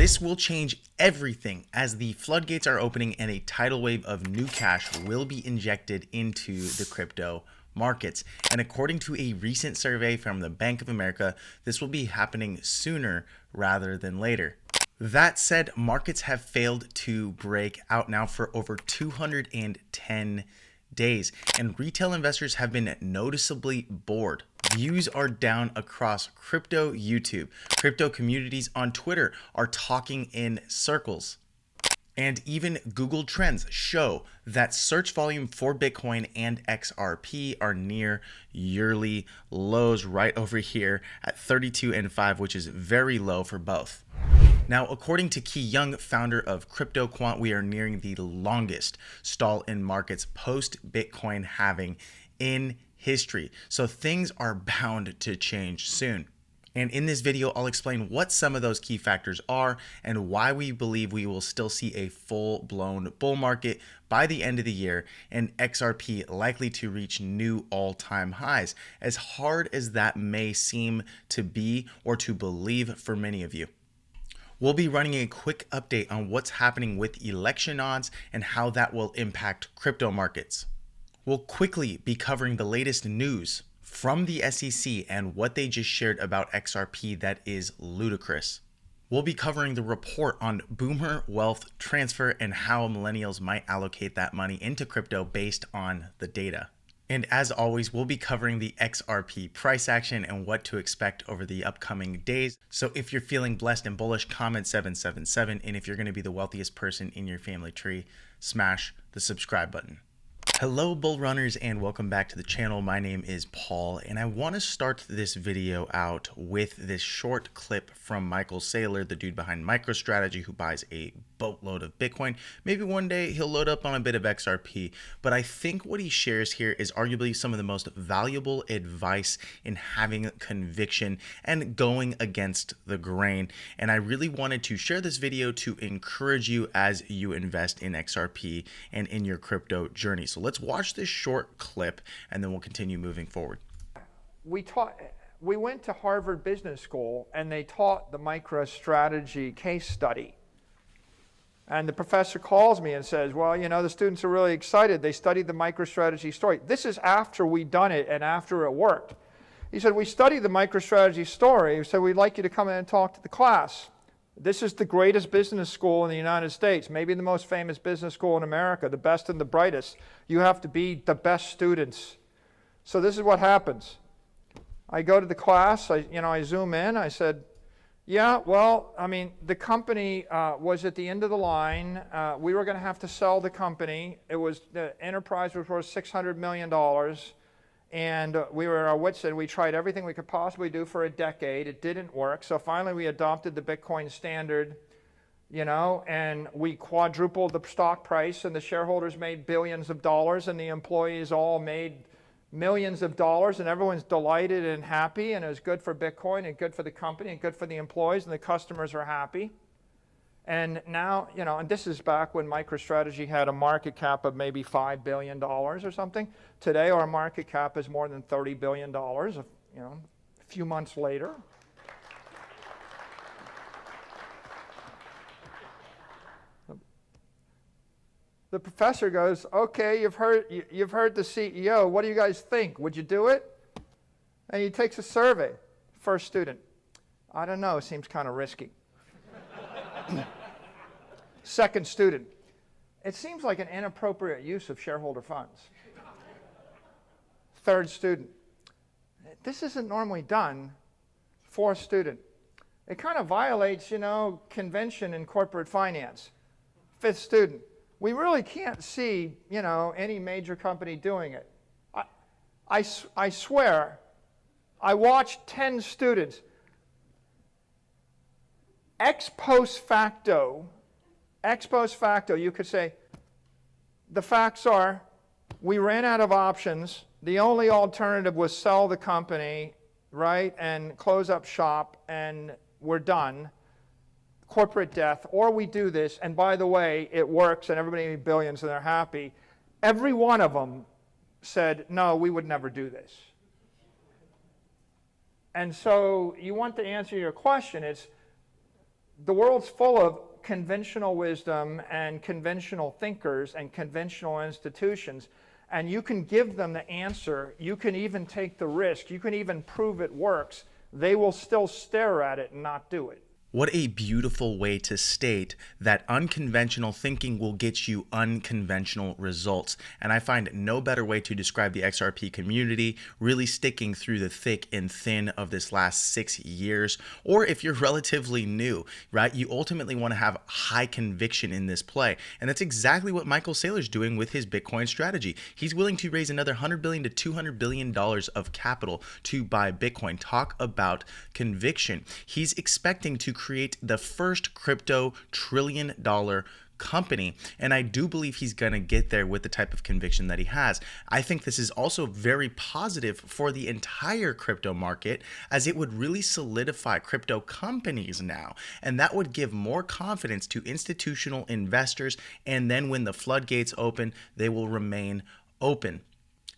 This will change everything as the floodgates are opening and a tidal wave of new cash will be injected into the crypto markets. And according to a recent survey from the Bank of America, this will be happening sooner rather than later. That said, markets have failed to break out now for over 210 days, and retail investors have been noticeably bored. Views are down across crypto YouTube. Crypto communities on Twitter are talking in circles. And even Google Trends show that search volume for Bitcoin and XRP are near yearly lows right over here at 32.5, which is very low for both. Now, according to Key Young, founder of Crypto Quant, we are nearing the longest stall in markets post-Bitcoin halving in history. So things are bound to change soon. And in this video, I'll explain what some of those key factors are and why we believe we will still see a full-blown bull market by the end of the year and XRP likely to reach new all-time highs, as hard as that may seem to be or to believe for many of you. We'll be running a quick update on what's happening with election odds and how that will impact crypto markets. We'll quickly be covering the latest news from the SEC and what they just shared about XRP that is ludicrous. We'll be covering the report on boomer wealth transfer and how millennials might allocate that money into crypto based on the data. And as always, we'll be covering the XRP price action and what to expect over the upcoming days. So if you're feeling blessed and bullish, comment 777. And if you're going to be the wealthiest person in your family tree, smash the subscribe button. Hello bull runners and welcome back to the channel. My name is Paul and I want to start this video out with this short clip from Michael Saylor, the dude behind MicroStrategy, who buys a boatload of Bitcoin. Maybe one day he'll load up on a bit of XRP, but I think what he shares here is arguably some of the most valuable advice in having conviction and going against the grain. And I really wanted to share this video to encourage you as you invest in XRP and in your crypto journey. So let's watch this short clip and then we'll continue moving forward. We went to Harvard Business School and they taught the MicroStrategy case study. And the professor calls me and says, well, you know, the students are really excited. They studied the MicroStrategy story. This is after we'd done it and after it worked. He said, we studied the MicroStrategy story. He said, we'd like you to come in and talk to the class. This is the greatest business school in the United States, maybe the most famous business school in America, the best and the brightest. You have to be the best students. So this is what happens. I go to the class, I zoom in, I said, yeah, well, I mean, the company was at the end of the line. We were going to have to sell the company. The enterprise was worth $600 million. And we were at our wits' end. We tried everything we could possibly do for a decade. It didn't work. So finally we adopted the Bitcoin standard, and we quadrupled the stock price, and the shareholders made billions of dollars, and the employees all made millions of dollars, and everyone's delighted and happy, and it was good for Bitcoin and good for the company and good for the employees, and the customers are happy. And now, and this is back when MicroStrategy had a market cap of maybe $5 billion or something. Today, our market cap is more than $30 billion, a few months later. The professor goes, okay, you've heard the CEO. What do you guys think? Would you do it? And he takes a survey. First student, I don't know, seems kind of risky. Second student, it seems like an inappropriate use of shareholder funds. Third student, this isn't normally done. Fourth student, it kind of violates, convention in corporate finance. Fifth student, we really can't see, any major company doing it. I swear, I watched 10 students. Ex post facto, you could say, the facts are, we ran out of options. The only alternative was sell the company, right, and close up shop, and we're done. Corporate death, or we do this, and by the way, it works, and everybody made billions, and they're happy. Every one of them said, no, we would never do this. And so you want to answer your question, it's the world's full of conventional wisdom and conventional thinkers and conventional institutions, and you can give them the answer, you can even take the risk, you can even prove it works, they will still stare at it and not do it. What a beautiful way to state that unconventional thinking will get you unconventional results. And I find no better way to describe the XRP community, really sticking through the thick and thin of this last 6 years. Or if you're relatively new, right, you ultimately want to have high conviction in this play. And that's exactly what Michael Saylor's doing with his Bitcoin strategy. He's willing to raise another $100 billion to $200 billion of capital to buy Bitcoin. Talk about conviction. He's expecting to create the first crypto trillion-dollar company, and I do believe he's going to get there with the type of conviction that he has. I think this is also very positive for the entire crypto market, as it would really solidify crypto companies now, and that would give more confidence to institutional investors, and then when the floodgates open, they will remain open.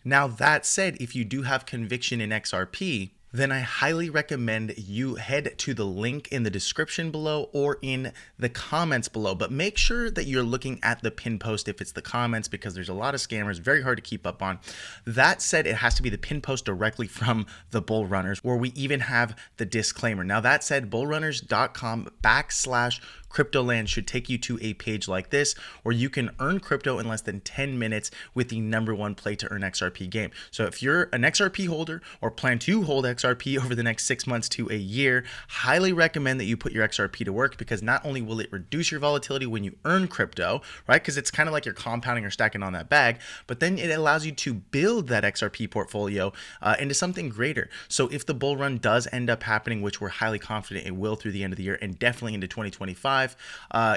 Now, that said, if you do have conviction in XRP, then I highly recommend you head to the link in the description below or in the comments below. But make sure that you're looking at the pin post if it's the comments, because there's a lot of scammers, very hard to keep up on. That said, it has to be the pin post directly from the Bull Runners, where we even have the disclaimer. Now, that said, bullrunners.com/CryptoLand should take you to a page like this, where you can earn crypto in less than 10 minutes with the #1 play to earn XRP game. So if you're an XRP holder or plan to hold XRP over the next 6 months to a year, highly recommend that you put your XRP to work, because not only will it reduce your volatility when you earn crypto, right? Because it's kind of like you're compounding or stacking on that bag, but then it allows you to build that XRP portfolio into something greater. So if the bull run does end up happening, which we're highly confident it will through the end of the year and definitely into 2025,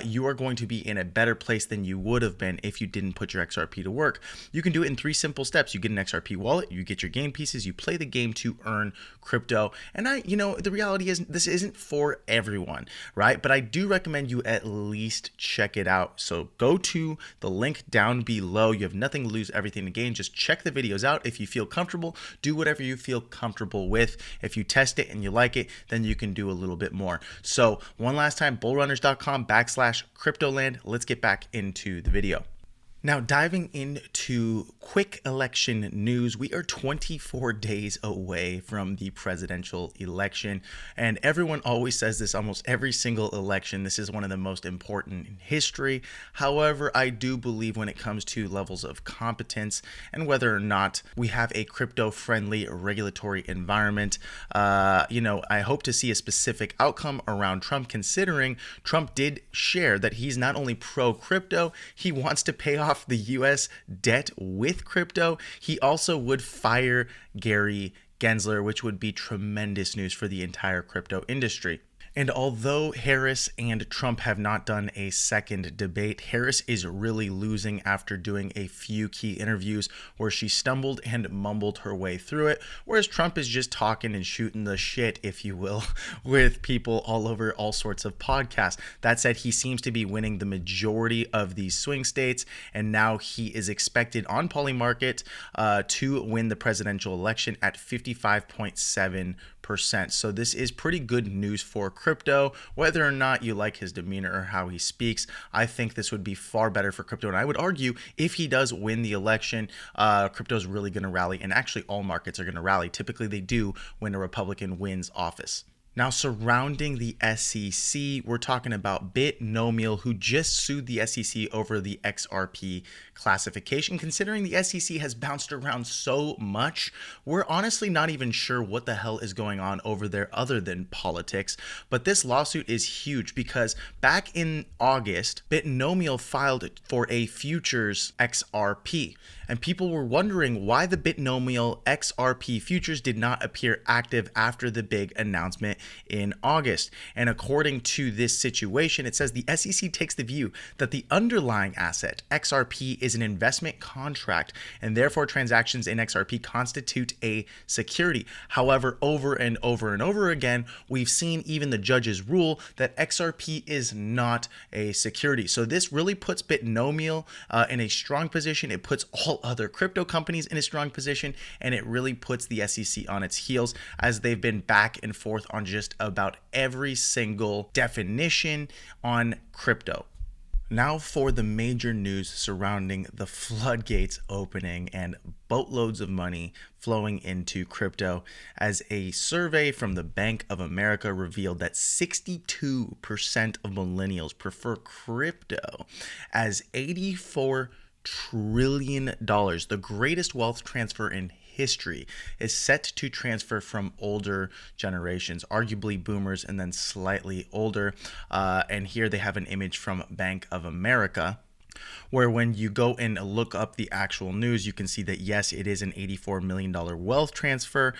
you are going to be in a better place than you would have been if you didn't put your XRP to work. You can do it in 3 simple steps. You get an XRP wallet, you get your game pieces, you play the game to earn crypto. And the reality is this isn't for everyone, right? But I do recommend you at least check it out. So go to the link down below. You have nothing to lose, everything to gain. Just check the videos out. If you feel comfortable, do whatever you feel comfortable with. If you test it and you like it, then you can do a little bit more. So one last time, bullrunners.com/CryptoLand. Let's get back into the video. Now, diving into quick election news, we are 24 days away from the presidential election, and everyone always says this almost every single election. This is one of the most important in history. However, I do believe when it comes to levels of competence and whether or not we have a crypto-friendly regulatory environment, I hope to see a specific outcome around Trump, considering Trump did share that he's not only pro-crypto, he wants to pay off the US debt with crypto. He also would fire Gary Gensler, which would be tremendous news for the entire crypto industry. And although Harris and Trump have not done a second debate, Harris is really losing after doing a few key interviews where she stumbled and mumbled her way through it, whereas Trump is just talking and shooting the shit, if you will, with people all over all sorts of podcasts. That said, he seems to be winning the majority of these swing states, and now he is expected on Polymarket to win the presidential election at 55.7%. So this is pretty good news for crypto. Whether or not you like his demeanor or how he speaks, I think this would be far better for crypto. And I would argue if he does win the election, crypto is really going to rally, and actually all markets are going to rally. Typically they do when a Republican wins office. Now, surrounding the SEC, we're talking about Bitnomial, who just sued the SEC over the XRP classification. Considering the SEC has bounced around so much, we're honestly not even sure what the hell is going on over there other than politics. But this lawsuit is huge because back in August, Bitnomial filed for a futures XRP. And people were wondering why the Bitnomial XRP futures did not appear active after the big announcement in August. And according to this situation, it says the SEC takes the view that the underlying asset, XRP, is an investment contract, and therefore transactions in XRP constitute a security. However, over and over and over again, we've seen even the judges rule that XRP is not a security. So this really puts Bitnomial in a strong position. It puts all other crypto companies in a strong position, and it really puts the SEC on its heels, as they've been back and forth on just about every single definition on crypto. Now for the major news surrounding the floodgates opening and boatloads of money flowing into crypto, as a survey from the Bank of America revealed that 62% of millennials prefer crypto, as $84 trillion, the greatest wealth transfer in history, is set to transfer from older generations, arguably boomers and then slightly older. And here they have an image from Bank of America, where when you go and look up the actual news, you can see that yes, it is an $84 million wealth transfer.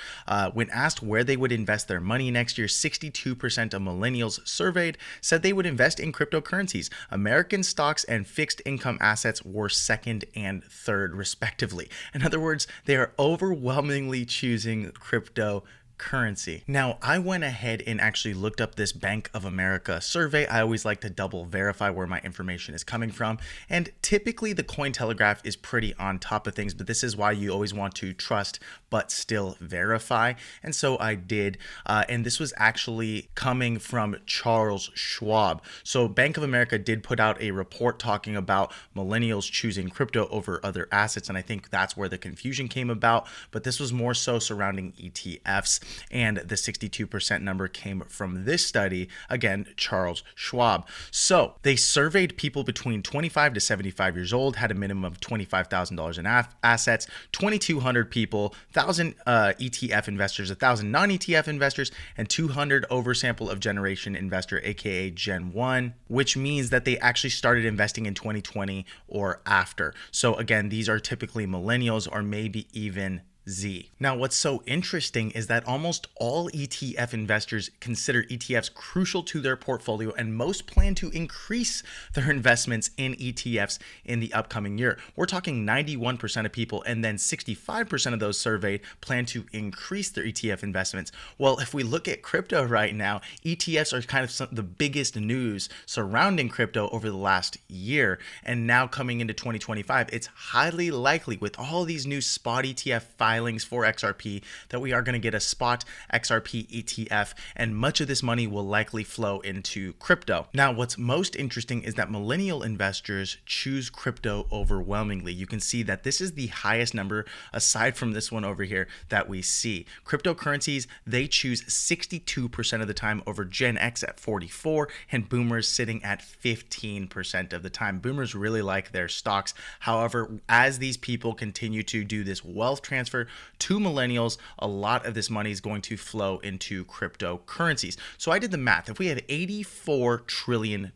When asked where they would invest their money next year, 62% of millennials surveyed said they would invest in cryptocurrencies. American stocks and fixed income assets were second and third, respectively. In other words, they are overwhelmingly choosing crypto currency. Now, I went ahead and actually looked up this Bank of America survey. I always like to double verify where my information is coming from. And typically the Cointelegraph is pretty on top of things, but this is why you always want to trust but still verify. And so I did. And this was actually coming from Charles Schwab. So Bank of America did put out a report talking about millennials choosing crypto over other assets. And I think that's where the confusion came about. But this was more so surrounding ETFs. And the 62% number came from this study, again, Charles Schwab. So they surveyed people between 25 to 75 years old, had a minimum of $25,000 in assets, 2,200 people, 1,000 ETF investors, 1,000 non-ETF investors, and 200 oversample of generation investor, aka Gen 1, which means that they actually started investing in 2020 or after. So again, these are typically millennials or maybe even Z. Now, what's so interesting is that almost all ETF investors consider ETFs crucial to their portfolio, and most plan to increase their investments in ETFs in the upcoming year. We're talking 91% of people, and then 65% of those surveyed plan to increase their ETF investments. Well, if we look at crypto right now, ETFs are kind of the biggest news surrounding crypto over the last year, and now coming into 2025, it's highly likely with all these new spot ETF filings for XRP that we are going to get a spot XRP ETF, and much of this money will likely flow into crypto. Now, what's most interesting is that millennial investors choose crypto overwhelmingly. You can see that this is the highest number aside from this one over here that we see. Cryptocurrencies, they choose 62% of the time over Gen X at 44%, and boomers sitting at 15% of the time. Boomers really like their stocks. However, as these people continue to do this wealth transfer to millennials, a lot of this money is going to flow into cryptocurrencies. So I did the math. If we have $84 trillion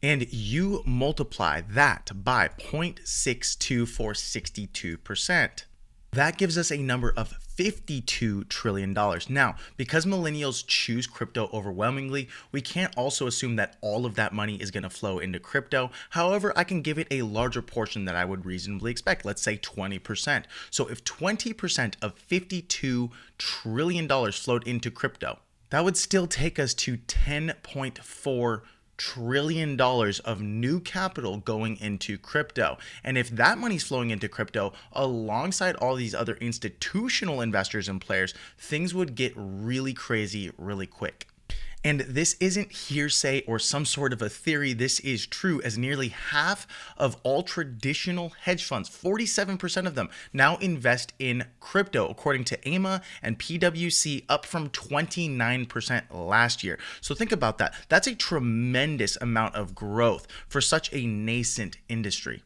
and you multiply that by 0.62 for 62%, that gives us a number of $52 trillion. Now, because millennials choose crypto overwhelmingly, we can't also assume that all of that money is going to flow into crypto. However, I can give it a larger portion that I would reasonably expect, let's say 20%. So if 20% of $52 trillion flowed into crypto, that would still take us to $10.4 trillion of new capital going into crypto. And if that money's flowing into crypto alongside all these other institutional investors and players, things would get really crazy really quick. And this isn't hearsay or some sort of a theory. This is true, as nearly half of all traditional hedge funds, 47% of them, now invest in crypto, according to AMA and PwC, up from 29% last year. So think about that. That's a tremendous amount of growth for such a nascent industry.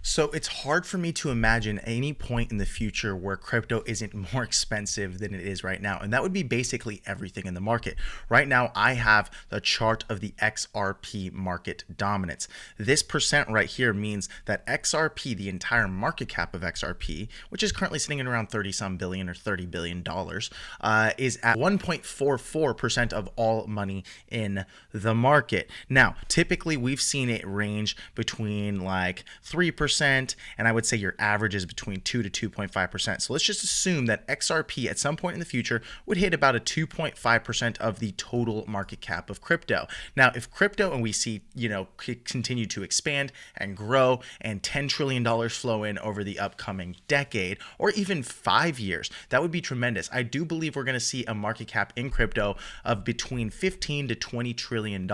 So it's hard for me to imagine any point in the future where crypto isn't more expensive than it is right now. And that would be basically everything in the market. Right now, I have the chart of the XRP market dominance. This percent right here means that XRP, the entire market cap of XRP, which is currently sitting at around 30 some billion or $30 billion, is at 1.44% of all money in the market. Now, typically we've seen it range between like 3% 3%, and I would say your average is between 2 to 2.5%. So let's just assume that XRP at some point in the future would hit about a 2.5% of the total market cap of crypto. Now, if crypto, and we see, continue to expand and grow and $10 trillion flow in over the upcoming decade or even 5 years, that would be tremendous. I do believe we're going to see a market cap in crypto of between $15 to $20 trillion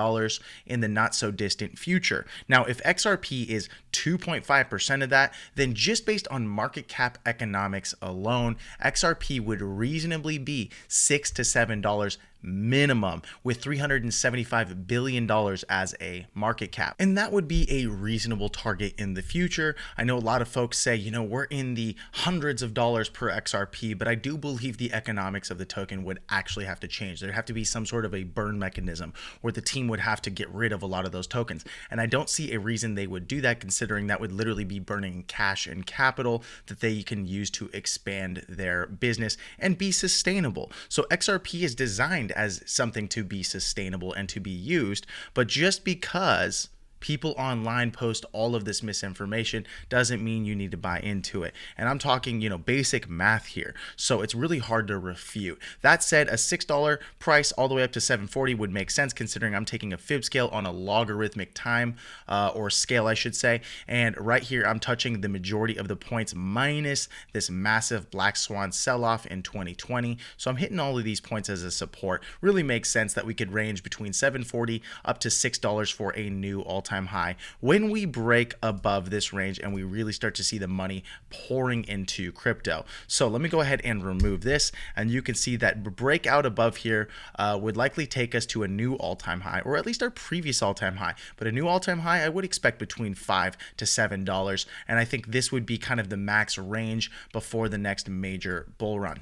in the not so distant future. Now, if XRP is 2.5% of that, then just based on market cap economics alone, XRP would reasonably be $6 to $7 minimum, with $375 billion as a market cap. And that would be a reasonable target in the future. I know a lot of folks say, we're in the hundreds of dollars per XRP, but I do believe the economics of the token would actually have to change. There'd have to be some sort of a burn mechanism where the team would have to get rid of a lot of those tokens. And I don't see a reason they would do that, considering that would literally be burning cash and capital that they can use to expand their business and be sustainable. So XRP is designed as something to be sustainable and to be used, but just because people online post all of this misinformation doesn't mean you need to buy into it. And I'm talking, basic math here. So it's really hard to refute. That said, a $6 price all the way up to $7.40 would make sense, considering I'm taking a fib scale on a logarithmic time or scale, I should say. And right here, I'm touching the majority of the points minus this massive black swan sell-off in 2020. So I'm hitting all of these points as a support. Really makes sense that we could range between $7.40 up to $6 for a new all-time high when we break above this range and we really start to see the money pouring into crypto. So let me go ahead and remove this, and you can see that breakout above here would likely take us to a new all-time high, or at least our previous all-time high. But a new all-time high I would expect between $5 to $7, and I think this would be kind of the max range before the next major bull run.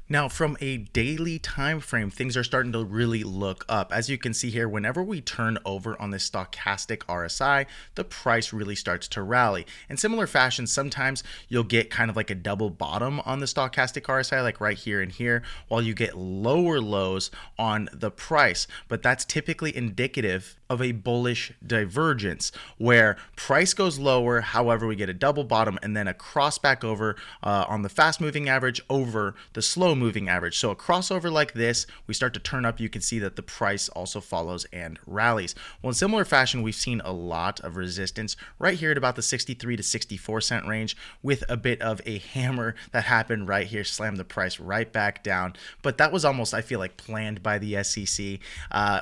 Now, from a daily time frame, things are starting to really look up. As you can see here, whenever we turn over on this stochastic RSI, the price really starts to rally. In similar fashion, sometimes you'll get kind of like a double bottom on the stochastic RSI, like right here and here, while you get lower lows on the price. But that's typically indicative of a bullish divergence where price goes lower, however, we get a double bottom and then a cross back over on the fast moving average over the slow moving average. So a crossover like this, we start to turn up, you can see that the price also follows and rallies. Well, in similar fashion, we've seen a lot of resistance right here at about the 63 to 64 cent range, with a bit of a hammer that happened right here, slammed the price right back down. But that was almost, I feel like, planned by the SEC.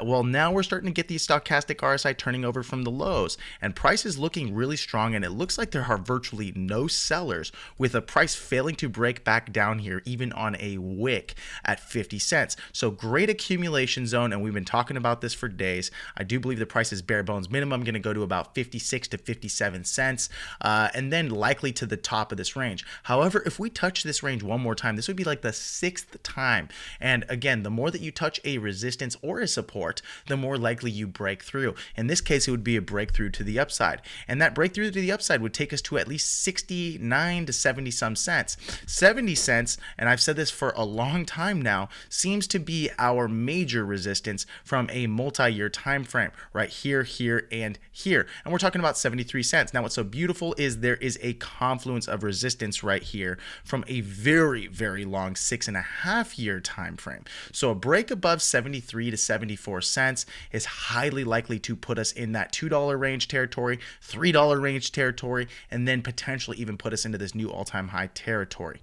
Well, now we're starting to get these stochastic RSI turning over from the lows, and price is looking really strong, and it looks like there are virtually no sellers, with a price failing to break back down here even on a wick at 50 cents. So great accumulation zone, and we've been talking about this for days. I do believe the price is bare bones minimum going to go to about 56 to 57 cents, and then likely to the top of this range. However, if we touch this range one more time, this would be like the 6th time. And again, the more that you touch a resistance or a support, the more likely you break through. In this case, it would be a breakthrough to the upside. And that breakthrough to the upside would take us to at least 69 to 70 some cents. 70 cents, and I've said this for a long time now, seems to be our major resistance from a multi-year time frame, right here, here, and here. And we're talking about 73 cents. Now, what's so beautiful is there is a confluence of resistance right here from a very, very long 6.5 year time frame. So a break above 73 to 74 cents is highly likely to put us in that $2 range territory, $3 range territory, and then potentially even put us into this new all-time high territory.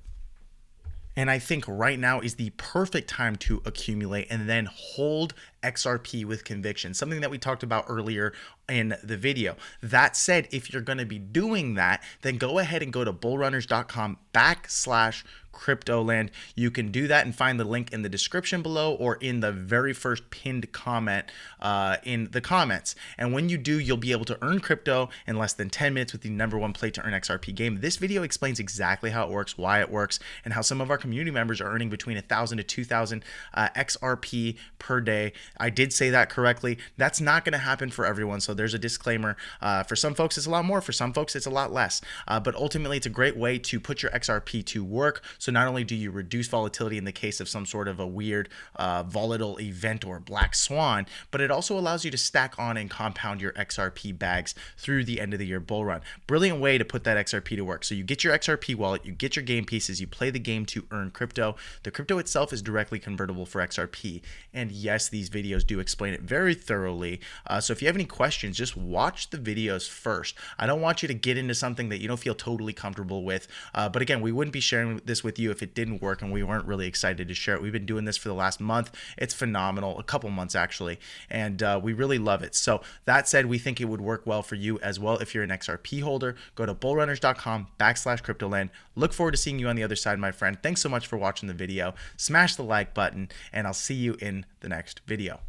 And I think right now is the perfect time to accumulate and then hold XRP with conviction, something that we talked about earlier in the video. That said, if you're going to be doing that, then go ahead and go to bullrunners.com/CryptoLand. You can do that and find the link in the description below or in the very first pinned comment in the comments. And when you do, you'll be able to earn crypto in less than 10 minutes with the #1 play to earn XRP game. This video explains exactly how it works, why it works, and how some of our community members are earning between 1,000 to 2,000 XRP per day. I did say that correctly. That's not going to happen for everyone, so there's a disclaimer. For some folks, it's a lot more. For some folks, it's a lot less. But ultimately, it's a great way to put your XRP to work so So not only do you reduce volatility in the case of some sort of a weird volatile event or black swan, but it also allows you to stack on and compound your XRP bags through the end of the year bull run. Brilliant way to put that XRP to work. So you get your XRP wallet, you get your game pieces, you play the game to earn crypto. The crypto itself is directly convertible for XRP. And yes, these videos do explain it very thoroughly. So if you have any questions, just watch the videos first. I don't want you to get into something that you don't feel totally comfortable with. But again, we wouldn't be sharing this with you if it didn't work and we weren't really excited to share it. We've been doing this for the last month. It's phenomenal, a couple months actually, and we really love it. So that said, we think it would work well for you as well. If you're an XRP holder, go to bullrunners.com/cryptoland. Look forward to seeing you on the other side, my friend. Thanks so much for watching the video. Smash the like button, and I'll see you in the next video.